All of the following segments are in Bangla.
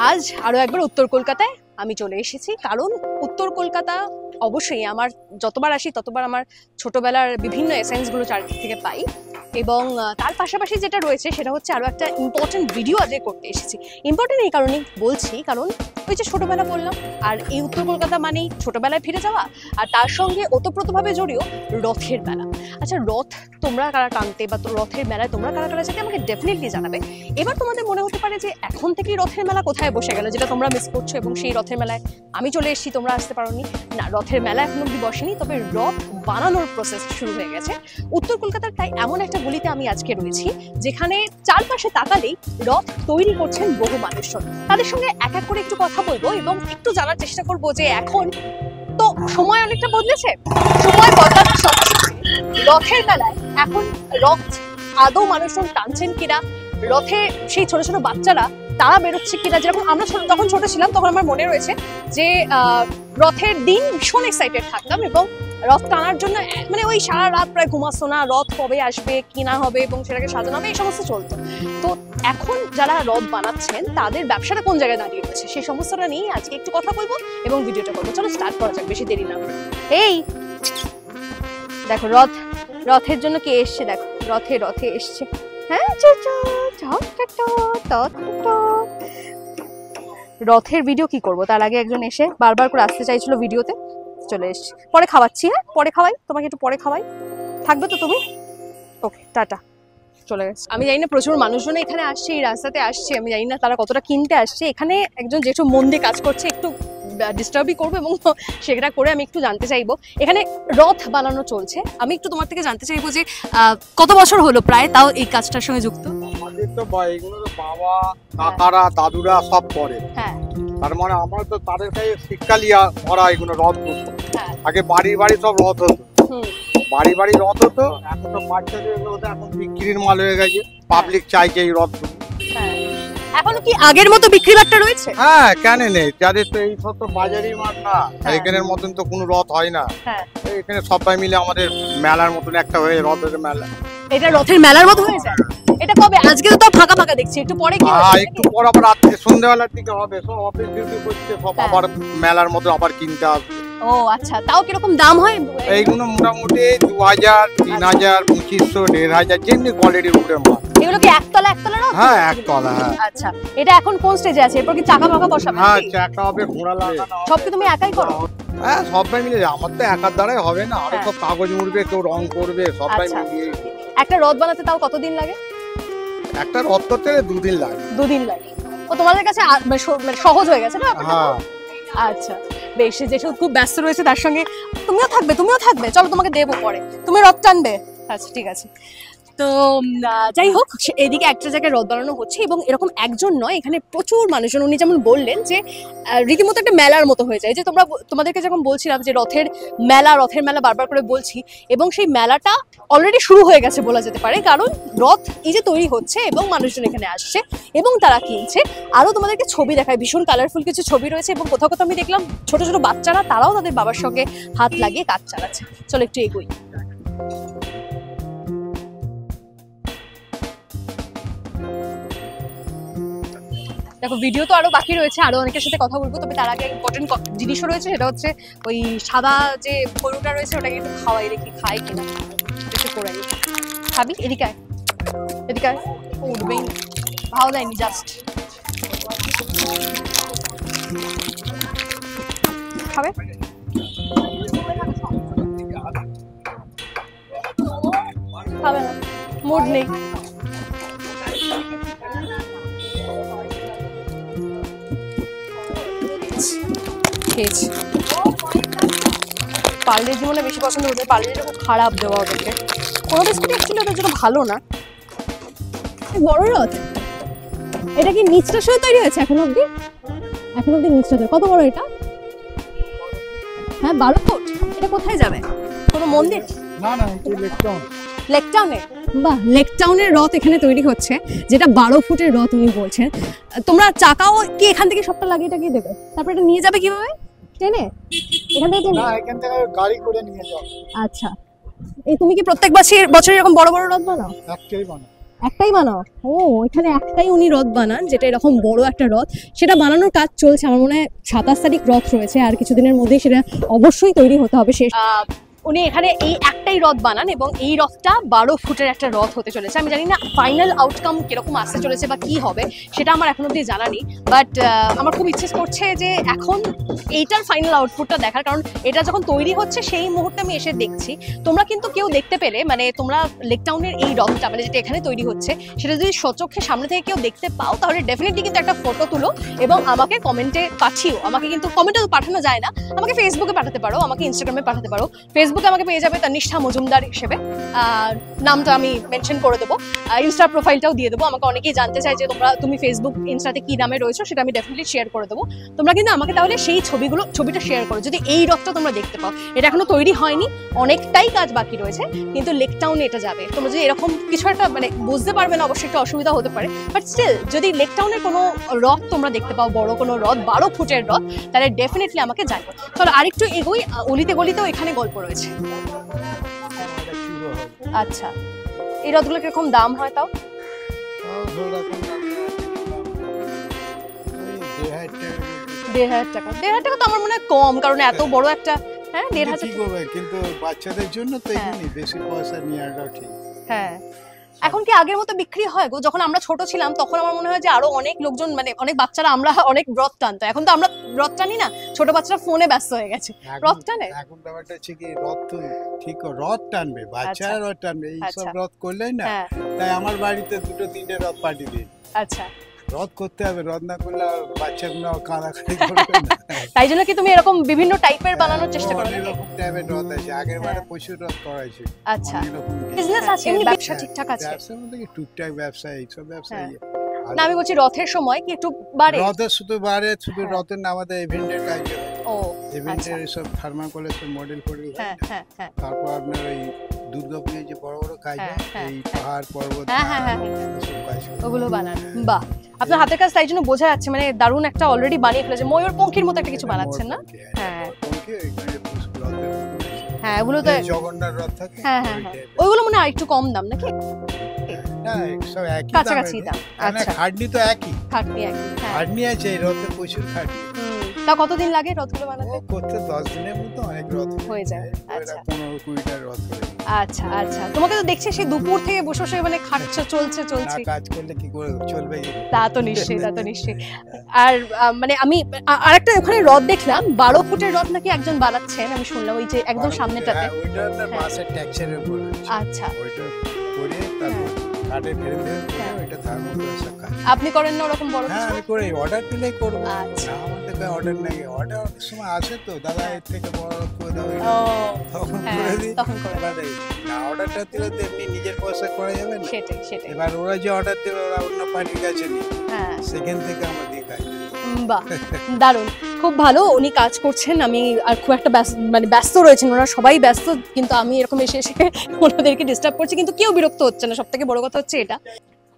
আজ আরো একবার উত্তর কলকাতায় আমি চলে এসেছি, কারণ উত্তর কলকাতা অবশ্যই আমার যতবার আসি ততবার আমার ছোটবেলার বিভিন্ন এসেন্সগুলো চারদিক থেকে পাই। এবং তার পাশাপাশি যেটা রয়েছে সেটা হচ্ছে আরো একটা ইম্পর্টেন্ট ভিডিও আজকে করতে এসেছি। ইম্পর্টেন্ট এই কারণেই বলছি, কারণ ওই যে ছোটবেলা বললাম, আর এই উত্তর কলকাতা মানেই ছোটবেলায় ফিরে যাওয়া, আর তার সঙ্গে ওতপ্রোতভাবে জড়িয়ে রথের মেলা। আচ্ছা, রথ তোমরা কারা টানতে বা রথের মেলায় তোমরা কারা কারা যেতে আমাকে ডেফিনেটলি জানাবে। এবার তোমাদের মনে হতে পারে যে এখন থেকেই রথের মেলা কোথায় বসে গেল, যেটা তোমরা মিস করছো, এবং সেই রথের মেলায় আমি চলে এসেছি, তোমরা আসতে পারোনি। না, রথের মেলা এখন অব্দি বসেনি, তবে রথ বানানোর প্রসেস শুরু হয়ে গেছে উত্তর কলকাতার প্রায় এমন একটা গলিতে আমি আজকে রয়েছি, যেখানে চারপাশে তাকালেই রথ তৈরি করছেন বহু মানুষজন। তাদের সঙ্গে এক এক করে একটু কথা বলবো এবং একটু জানার চেষ্টা করবো যে এখন তো সময় অনেকটা বদলেছে, সময় বদলানোর সাথে রথের মেলায় এখন রথ আদৌ মানুষজন টানছেন কিনা, রথে সেই ছোট ছোট বাচ্চারা তারা বেরোচ্ছে কিনা। যেরকম আমরা যখন ছোট ছিলাম তখন আমার মনে রয়েছে যে রথের দিন ভীষণ এক্সাইটেড থাকতাম এবং রথ টানার জন্য মানে ওই সারা রাত প্রায় ঘুমাতো না, রথ কবে আসবে, কিনা হবে এবং সেটাকে সাজানো হবে, এই সমস্ত চলতো। তো এখন যারা রথ বানাচ্ছেন তাদের ব্যবসাটা কোন জায়গায় দাঁড়িয়ে রয়েছে সেই সমস্তটা নিয়ে আজকে একটু কথা বলবো এবং ভিডিওটা করবো। চলো স্টার্ট করা যাক, বেশি দেরি না। এই দেখো রথের জন্য কে এসছে, দেখো রথে এসছে। হ্যাঁ, রথের ভিডিও কি করব, তার আগে একজন এসে বারবার করে আসতে চাইছিল ভিডিওতে, চলে এসছি। পরে খাওয়াচ্ছি, হ্যাঁ পরে খাওয়াই তোমাকে, একটু পরে খাওয়াই, থাকবে তো তুমি? ওকে, টাটা। চলে গেছে। আমি জানি না প্রচুর মানুষজন এখানে আসছে, এই রাস্তাতে আসছে, আমি জানি না তারা কতটা কিনতে আসছে। এখানে একজন যেহেতু মন দিয়ে কাজ করছে, একটু ডিস্টার্বই করবো এবং সেটা করে আমি একটু জানতে চাইবো এখানে রথ বানানো চলছে। আমি একটু তোমার থেকে জানতে চাইবো যে কত বছর হলো প্রায় তাও এই কাজটার সঙ্গে যুক্ত? আমাদের তো এগুলো তো বাবা কাকারা দাদুরা সব করে। হ্যাঁ, তার মানে আমরা তো তাদের কাছে শিক্ষা লিয়া করা এগুলো রথ। আগে বাড়ি বাড়ি সব রথ হতো, বাড়ি বাড়ি রথ হতো। এখন তো বাচ্চাদের এখন বিক্রির মাল হয়ে গেছে, পাবলিক চাইছে এই রথ। এখনো কি আগের মতো বিক্রি বাট্টা রয়েছে? হ্যাঁ, কেন নেই, যাদের তো এই সব তো বাজারি মাঠ না, এখানের মতন তো কোনো রথ হয় না। এখানে সবাই মিলে আমাদের মেলার মতন একটা হয়ে রথের মেলা। এটা রথের মেলার মতো হয়ে যায়? এটা কবে? আজকে তো ফাঁকা ফাঁকা দেখছি, একটু পরে কি হবে? একটু পর আবার রাত্রে সন্ধ্যাবেলার দিকে হবে, সব অফিস ডিউটি করছে, সব আবার মেলার মতো আবার কিনতে আসবে। ও আচ্ছা, তাও কিরকম দাম হয়? এইগুলো মোটামুটি 2000, 3000, 2500, 1500 যেমনি কোয়ালিটির উপরে মাল। এগুলো কি একতলা রথ? হ্যাঁ, একতলা। আচ্ছা, এটা এখন কোন স্টেজে আছে? এরপর কি চাকা ফাঁকা বসাবে? হ্যাঁ, চাকা হবে, ঘোড়া লাগানো। সব কি তুমি একাই করো? হ্যাঁ, সবাই মিলে। আমার তো একার দ্বারাই হবে না, আরো সব কাগজ মুড়বে, কেউ রং করবে, সবাই মিলিয়ে। একটা রথ বানাতে তাও কতদিন লাগে? একটা রথ করতে 2 দিন লাগে। 2 দিন লাগে? ও তোমাদের কাছে সহজ হয়ে গেছে না? হ্যাঁ, আচ্ছা বেশ। যেহেতু খুব ব্যস্ত রয়েছে তার সঙ্গে তুমিও থাকবে, চলো তোমাকে দেবো পরে, তুমি রথ টানবে। আচ্ছা ঠিক আছে। তো যাই হোক, এদিকে একটা জায়গায় রথ বানানো হচ্ছে এবং এরকম একজন নয়, এখানে প্রচুর মানুষজন। উনি যেমন বললেন যে রীতিমতো একটা মেলার মতো হয়ে যায়, যে তোমাদেরকে যখন বলছিলাম যে রথের মেলা বারবার করে বলছি, এবং সেই মেলাটা অলরেডি শুরু হয়ে গেছে বলা যেতে পারে, কারণ রথ এই যে তৈরি হচ্ছে এবং মানুষজন এখানে আসছে এবং তারা কিনছে। আরও তোমাদেরকে ছবি দেখায়, ভীষণ কালারফুল কিছু ছবি রয়েছে এবং কোথাও কোথাও আমি দেখলাম ছোট ছোট বাচ্চারা, তারাও তাদের বাবার সঙ্গে হাত লাগিয়ে কাজ চালাচ্ছে। চলো একটু এগোই। দেখো, ভিডিও তো আরো বাকি রয়েছে, আরো অনেকের সাথে কথা বলবো, তবে তার আগে ইম্পর্টেন্ট জিনিসও রয়েছে, সেটা হচ্ছে ওই সাদা যে গরুটা রয়েছে ওটাকে একটু খাওয়াই, দেখি খায় কিনা, একটু করে নি। খাবি? এদিকে উঠবেই না, ভালো দেয়নি, জাস্ট খাবে। খাবে না, মুড নেই। খেয়েছি, পার্লের জীবনে বেশি পছন্দ হচ্ছে, পার্লের খুব খারাপ দেওয়া ওদেরকে, কোনো বিস্কুট অ্যাকচুয়ালি ওদের জন্য ভালো না। বড় রথ, এটা কি নিচটা সহ তৈরি হয়েছে এখন অব্দি নিচটা তৈরি? কত বড় এটা? হ্যাঁ, 12 ফুট। এটা কোথায় যাবে? কোনো মন্দির? না, লেকটাউনে। বাহ, লেকটাউনের রথ এখানে তৈরি হচ্ছে, যেটা 12 ফুটের রথ উনি বলছেন। তোমরা চাকাও কি এখান থেকে সবটা লাগিয়ে টাকিয়ে দেবে? তারপর এটা নিয়ে যাবে কিভাবে? ট্রেনে? এখান থেকে গাড়ি করে নিয়ে যাও। আচ্ছা, এই তুমি কি প্রত্যেক বছর এরকম বড় বড় রথ বানাও? একটাই বানাও? ও, এখানে একটাই উনি রথ বানান, যেটা এরকম বড় একটা রথ, সেটা বানানোর কাজ চলছে। আমার মনে হয় 27 তারিখ রথ রয়েছে, আর কিছুদিনের মধ্যেই সেটা অবশ্যই তৈরি হতে হবে। শেষ উনি এখানে এই একটাই রথ বানান এবং এই রথটা 12 ফুটের একটা রথ হতে চলেছে। আমি জানি না ফাইনাল আউটকাম কিরকম আসতে চলেছে বা কি হবে, সেটা আমার এখন অব্দি জানা নেই, বাট আমার খুব ইচ্ছে করছে যে এখন এইটার ফাইনাল আউটপুটটা দেখার, কারণ এটা যখন তৈরি হচ্ছে সেই মুহূর্তে আমি এসে দেখছি। তোমরা কিন্তু কেউ দেখতে পেলে, মানে তোমরা লেক টাউনের এই রথটা মানে যেটা এখানে তৈরি হচ্ছে সেটা যদি সচক্ষে সামনে থেকে কেউ দেখতে পাও, তাহলে ডেফিনেটলি কিন্তু একটা ফটো তুলো এবং আমাকে কমেন্টে পাঠিও। আমাকে কিন্তু কমেন্টে তো পাঠানো যায় না, আমাকে ফেসবুকে পাঠাতে পারো, আমাকে ইনস্টাগ্রামে পাঠাতে পারো। ফেসবুকে আমাকে পেয়ে যাবে তনিষ্ঠা মজুমদার হিসেবে, নামটা আমি মেনশন করে দেবো, ইনস্টা প্রোফাইলটাও দিয়ে দেবো। আমাকে অনেকেই জানতে চাই যে তুমি ফেসবুক ইনস্টাতে কি নামে রয়েছো, সেটা আমি ডেফিনেটলি শেয়ার করে দেবো। তোমরা কিন্তু আমাকে তাহলে সেই ছবিটা শেয়ার করো যদি এই রথটা তোমরা দেখতে পাও। এটা এখনো তৈরি হয়নি, অনেকটাই কাজ বাকি রয়েছে, কিন্তু লেক টাউনে এটা যাবে। তোমরা যদি এরকম কিছু একটা মানে বুঝতে পারবে না, অবশ্যই একটু অসুবিধা হতে পারে, বাট স্টিল যদি লেক টাউনের কোনো রথ তোমরা দেখতে পাও, বড় কোনো রথ 12 ফুটের রথ, তাহলে ডেফিনেটলি আমাকে জানাও। চলো আরেকটু এগোই, অলিতে গলিতেও এখানে গল্প রয়েছে। আচ্ছা, এই রথগুলো কিরকম দাম হয় তাও? 1500 টাকা। 1500 টাকা তো আমার মনে হয় কম, কারণ এত বড় একটা, হ্যাঁ 1500 কিন্তু বাচ্চাদের জন্য তো এমনি বেশি পয়সা নিয়ে আসাও ঠিক। হ্যাঁ, এখন কি আগের মতো বিক্রি হয় গো? যখন আমরা ছোট ছিলাম তখন আমার মনে হয় যে আরো অনেক লোকজন, মানে অনেক বাচ্চারা, আমরা অনেক রথ টানতো। এখন তো আমরা রথ টানি না, ছোট বাচ্চারা ফোনে ব্যস্ত হয়ে গেছে। রথ টানে এখন ব্যাপারটা হচ্ছে কি, রথ তো ঠিক রথ টানবে, বাচ্চারা রথ টানবে, এই সব রথ করলেই না। তাই আমার বাড়িতে 2-3টে রথ পাঠিয়ে দিই। আচ্ছা, রথ করতে হবে, রথ না করলে আর বাচ্চাগুলো কাঁদাকাটি করবে না। তাই জন্য কি তুমি এরকম বিভিন্ন টাইপের বানানোর চেষ্টা করো? এরকম টাইপের রথ আছে, আগের বারে প্রচুর রথ করাইছি। আচ্ছা, বিজনেস আছে, ব্যবসা ঠিকঠাক আছে? ব্যবসার মধ্যে কি টুকটাক ব্যবসা, এইসব ব্যবসা। না, আমি বলছি রথের সময় কি একটু বাড়ে? রথের শুধু বাড়ে, শুধু রথের না, আমাদের ইভেন্টের কাজ হয়। ও, ইভেন্টের সব থার্মাকলের সব মডেল ফডেল হয়। তারপর আপনার ওই দুর্গাপুরে যে বড় বড় কাজ হয়, এই পাহাড় পর্বত, ওগুলো বানান। বাহ, আপনার হাতের কাজ তাই জন্য বোঝা যাচ্ছে, মানে দারুণ একটা অলরেডি বানিয়ে ফেলেছে। ময়ূরপঙ্খীর মতো একটা কিছু বানাচ্ছেন না? হ্যাঁ হ্যাঁ, ওগুলো তো জগন্নাথ রথ থাকে। হ্যাঁ হ্যাঁ, ওইগুলো মনে হয় একটু কম দাম নাকি? না, সব একই কাছাকাছি দাম। আচ্ছা, খাটনি তো একই, খাটনি আছে, এই রথে প্রচুর খাটনি। তা কতদিন লাগে রথগুলো বানাতে? করতে 10 দিনের মতো অনেক রথ হয়ে যায়। আচ্ছা, 15-20টা রথ হয়ে যায়। আচ্ছা আচ্ছা, তোমাকে তো দেখছি সেই দুপুর থেকে বসে বসে মানে খাটছো, চলছে। কাজ করলে কি করে চলবে? তা তো নিশ্চয়ই। আর মানে আমি আরেকটা ওখানে রথ দেখলাম, 12 ফুটের রথ নাকি একজন বানাচ্ছেন, আমি শুনলাম ওই যে একদম সামনেটাতে। ওইটা না মাছের ট্যাক্সের উপর। আচ্ছা, ওইটা করে তারপর কাটে ফেলে ওইটা থার্মোপ্লাস্টার কাজ। আপনি করেন না ওরকম বড়? হ্যাঁ, আমি করি, অর্ডার দিলেই করব। আচ্ছা, আমাদের কাছে অর্ডার নাই, অর্ডার অনেক সময় আসে তো, দাদা এর থেকে বড় করে দাও, তখন করে দিই। না, অর্ডারটা দিলে তো এমনি নিজের পয়সা করা যাবে না। সেটাই। এবার ওরা যে অর্ডার দেবে, ওরা অন্য পার্টির কাছে নিই, সেখান থেকে আমরা দিয়ে খাই। বাহ, দারুণ, খুব ভালো উনি কাজ করছেন। আমি আর খুব একটা ব্যস্ত রয়েছেন, ওনারা সবাই ব্যস্ত, কিন্তু আমি এরকম এসে ওনাদেরকে ডিস্টার্ব করছি, কিন্তু কেউ বিরক্ত হচ্ছে না। সব থেকে বড় কথা হচ্ছে এটা,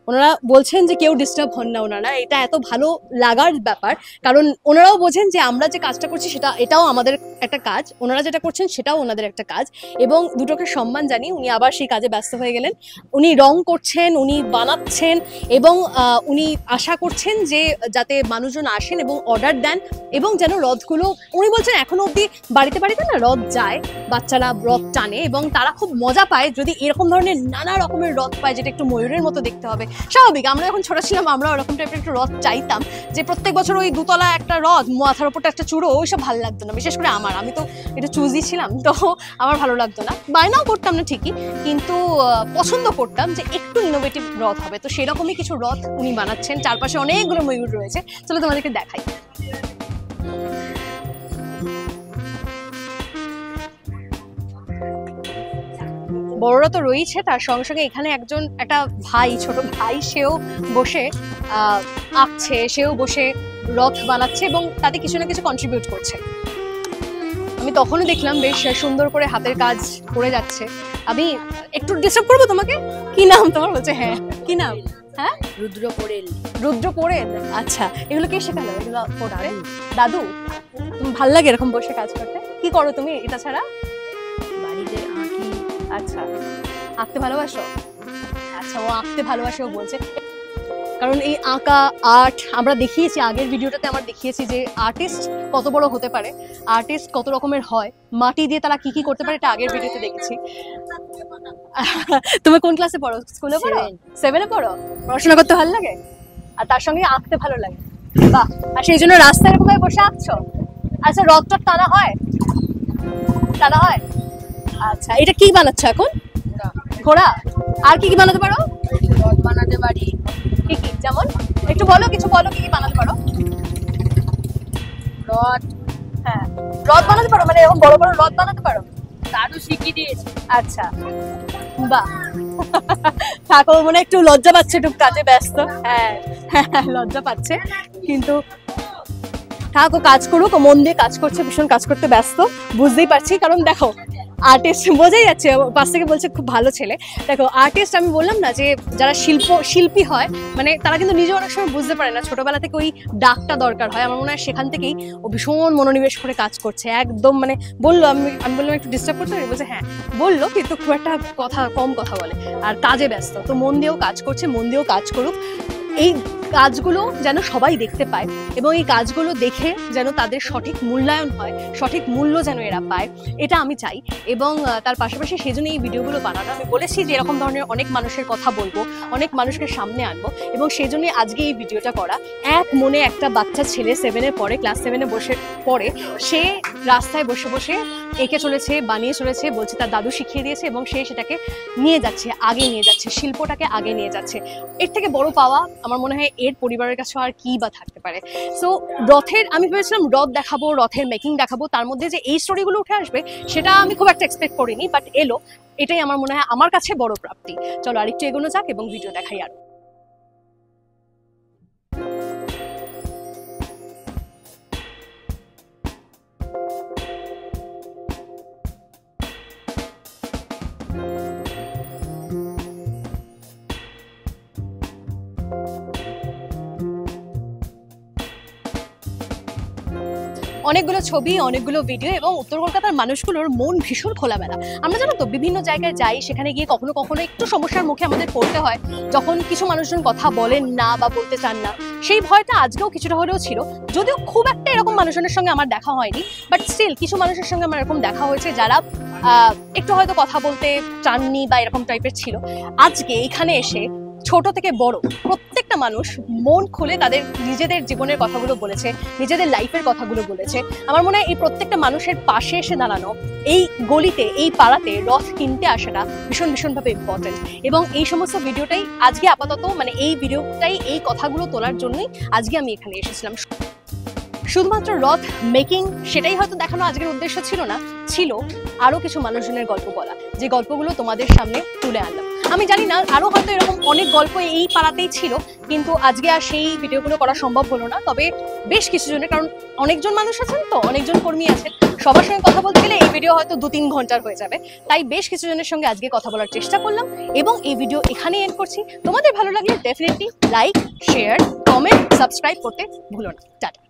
ওনারা বলছেন যে কেউ ডিস্টার্ব হন না ওনারা, এটা এত ভালো লাগার ব্যাপার। কারণ ওনারাও বোঝেন যে আমরা যে কাজটা করছি এটাও আমাদের একটা কাজ, ওনারা যেটা করছেন সেটাও ওনাদের একটা কাজ, এবং দুটোকে সম্মান জানিয়ে উনি আবার সেই কাজে ব্যস্ত হয়ে গেলেন। উনি রং করছেন, উনি বানাচ্ছেন, এবং উনি আশা করছেন যে যাতে মানুষজন আসেন এবং অর্ডার দেন, এবং যেন রথগুলো, উনি বলছেন এখনো অব্দি বাড়িতে না রথ যায়, বাচ্চারা রথ টানে এবং তারা খুব মজা পায় যদি এরকম ধরনের নানা রকমের রথ পায়, যেটা একটু ময়ূরের মতো দেখতে হবে। স্বাভাবিক, আমরা যখন ছোট ছিলাম আমরা ওরকম টাইপের একটা রথ চাইতাম, যে প্রত্যেক বছর ওই দুতলা একটা রথ, মাথার উপরটা একটা চূড়ো, ওইসব ভালো লাগতো না। বিশেষ করে আমি তো এটা চুজি ছিলাম, তো আমার ভালো লাগতো না। বায়নাও করতাম না ঠিকই, কিন্তু পছন্দ করতাম যে একটু ইনোভেটিভ রথ হবে। তো সেরকমই কিছু রথ উনি বানাচ্ছেন, চারপাশে অনেকগুলো ময়ূর রয়েছে। চলো তোমাদেরকে দেখাই। বড়রা তো রয়েছে, তার সঙ্গে সঙ্গে এখানে একটা ভাই, ছোট ভাই, সেও বসে আঁকছে, সেও বসে রথ বানাচ্ছে এবং তাতে কিছু না কিছু কন্ট্রিবিউট করছে। আমি তখনও দেখলাম বেশ সুন্দর করে হাতের কাজ করে যাচ্ছে। আমি একটু ডিস্টার্ব করবো তোমাকে? কি নাম তোমার? বলছে হ্যাঁ। কি নাম? হ্যাঁ, রুদ্র পোড়েল। আচ্ছা, এগুলো কে শেখালো? এগুলো করতে দাদু? তুমি ভাল লাগে এরকম বসে কাজ করতে? কি করো তুমি এটা ছাড়া? বাড়িতে আঁকি। আচ্ছা, আঁকতে ভালোবাসো? আচ্ছা, আচ্ছা ও আঁকতে ভালোবাসে ও বলছে, কারণ এই আঁকা আর্ট আমরা দেখিয়েছি আগের ভিডিওটাতে, আমরা দেখিয়েছি যে আর্টিস্ট কত বড় হতে পারে, আর্টিস্ট কত রকমের হয়, মাটি দিয়ে তারা কি কি করতে পারে, এটা আগের ভিডিওতে দেখেছি। তুমি কোন ক্লাসে পড়ো? স্কুলে পড়ো? 7-এ পড়ো? পড়াশোনা করতে ভালো লাগে আর তার সঙ্গে আঁকতে ভালো লাগে, বাহ। আর সেই জন্য রাস্তায় এরকম ভাবে বসে আঁকছো? আচ্ছা রথ টথ টানা হয়? টানা হয়। আচ্ছা এটা কি বানাচ্ছ এখন? ঘোড়া। আর কি কি বানাতে পারো? রথ বানাতে পারি। কি কি? যেমন একটু বলো, কিছু বলো কি কি বানাতে পারো? রথ, হ্যাঁ রথ বানাতে পারো, মানে এরকম বড় বড় রথ বানাতে পারো? দাদু শিখিয়ে দিয়েছে। আচ্ছা বাহ। থাকো মানে একটু লজ্জা পাচ্ছে, একটু কাজে ব্যস্ত। হ্যাঁ লজ্জা পাচ্ছে, কিন্তু থাকো, কাজ করুক, মন দিয়ে কাজ করছে, ভীষণ কাজ করতে ব্যস্ত, বুঝতেই পারছি। কারণ দেখো আর্টিস্ট, বোঝাই যাচ্ছে পাশ থেকে বলছে খুব ভালো ছেলে। দেখো আর্টিস্ট, আমি বললাম না যে যারা শিল্পী হয়, মানে তারা কিন্তু নিজে অনেক সময় বুঝতে পারে না, ছোটবেলা থেকে ওই ডাকটা দরকার হয়। আমার মনে হয় সেখান থেকেই ও ভীষণ মনোনিবেশ করে কাজ করছে একদম। মানে বললো, আমি বললাম একটু ডিস্টার্ব করতে পারি, বলছে হ্যাঁ বললো, কিন্তু খুব একটা কম কথা বলে আর কাজে ব্যস্ত। তো মন দিয়েও কাজ করছে, মন দিয়েও কাজ করুক। এই কাজগুলো যেন সবাই দেখতে পায় এবং এই কাজগুলো দেখে যেন তাদের সঠিক মূল্যায়ন হয়, সঠিক মূল্য যেন এরা পায়, এটা আমি চাই। এবং তার পাশাপাশি সেজন্য এই ভিডিওগুলো বানানো। আমি বলেছি যে এরকম ধরনের অনেক মানুষের কথা বলবো, অনেক মানুষকে সামনে আনবো, এবং সেজন্যই আজকে এই ভিডিওটা করা। এক মনে একটা বাচ্চা ছেলে 7-এ পড়ে, ক্লাস 7-এ বসে পড়ে, সে রাস্তায় বসে বসে এঁকে চলেছে, বানিয়ে চলেছে, বলছে তার দাদু শিখিয়ে দিয়েছে, এবং সে সেটাকে নিয়ে যাচ্ছে, আগে নিয়ে যাচ্ছে, শিল্পটাকে আগে নিয়ে যাচ্ছে। এর থেকে বড় পাওয়া আমার মনে হয় এর পরিবারের কাছে আর কি বা থাকতে পারে। সো রথের, আমি ভেবেছিলাম রথ দেখাবো, রথের মেকিং দেখাবো, তার মধ্যে যে এই স্টোরিগুলো উঠে আসবে সেটা আমি খুব একটা এক্সপেক্ট করিনি, বাট এলো। এটাই আমার মনে হয় আমার কাছে বড় প্রাপ্তি। চলো আরেকটু এগোনো যাক এবং ভিডিও দেখাই আরো। অনেকগুলো ছবি, অনেকগুলো ভিডিও, এবং উত্তর কলকাতার মানুষগুলোর মন ভীষণ খোলামেলা। আমরা জানো তো বিভিন্ন জায়গায় যাই, সেখানে গিয়ে কখনো কখনো একটু সমস্যার মুখে আমাদের পড়তে হয়, যখন কিছু মানুষজন কথা বলেন না বা বলতে চান না। সেই ভয়টা আজকেও কিছুটা হলেও ছিল, যদিও খুব একটা এরকম মানুষজনের সঙ্গে আমার দেখা হয়নি, বাট স্টিল কিছু মানুষের সঙ্গে আমার এরকম দেখা হয়েছে যারা একটু হয়তো কথা বলতে চাননি বা এরকম টাইপের ছিল। আজকে এখানে এসে ছোট থেকে বড় প্রত্যেকটা মানুষ মন খুলে তাদের নিজেদের জীবনের কথাগুলো বলেছে, নিজেদের লাইফের কথাগুলো বলেছে। আমার মনে হয় এই প্রত্যেকটা মানুষের পাশে এসে দাঁড়ানো, এই গলিতে, এই পাড়াতে রথ কিনতে আসাটা ভীষণভাবে ইম্পর্টেন্ট। এবং এই সমস্ত ভিডিওটাই আজকে আপাতত, মানে এই ভিডিওটাই, এই কথাগুলো তোলার জন্যই আজকে আমি এখানে এসেছিলাম। শুধুমাত্র রথ মেকিং সেটাই হয়তো দেখানো আজকের উদ্দেশ্য ছিল না, ছিল আরো কিছু মানুষজনের গল্প বলা, যে গল্পগুলো তোমাদের সামনে তুলে আনলাম। আমি জানি না আরো হয়তো এরকম অনেক গল্প এই পাড়াতেই ছিল, কিন্তু আজকে আর সেই ভিডিওগুলো করা সম্ভব হলো না। তবে বেশ কিছু জনের, কারণ অনেকজন মানুষ আছেন তো, অনেকজন কর্মী আছেন, সবার সঙ্গে কথা বলতে গেলে এই ভিডিও হয়তো 2-3 ঘন্টার হয়ে যাবে। তাই বেশ কিছু জনের সঙ্গে আজকে কথা বলার চেষ্টা করলাম এবং এই ভিডিও এখানেই এন্ড করছি। তোমাদের ভালো লাগলে definitely like, share, comment, subscribe করতে ভুলো না। টাটা।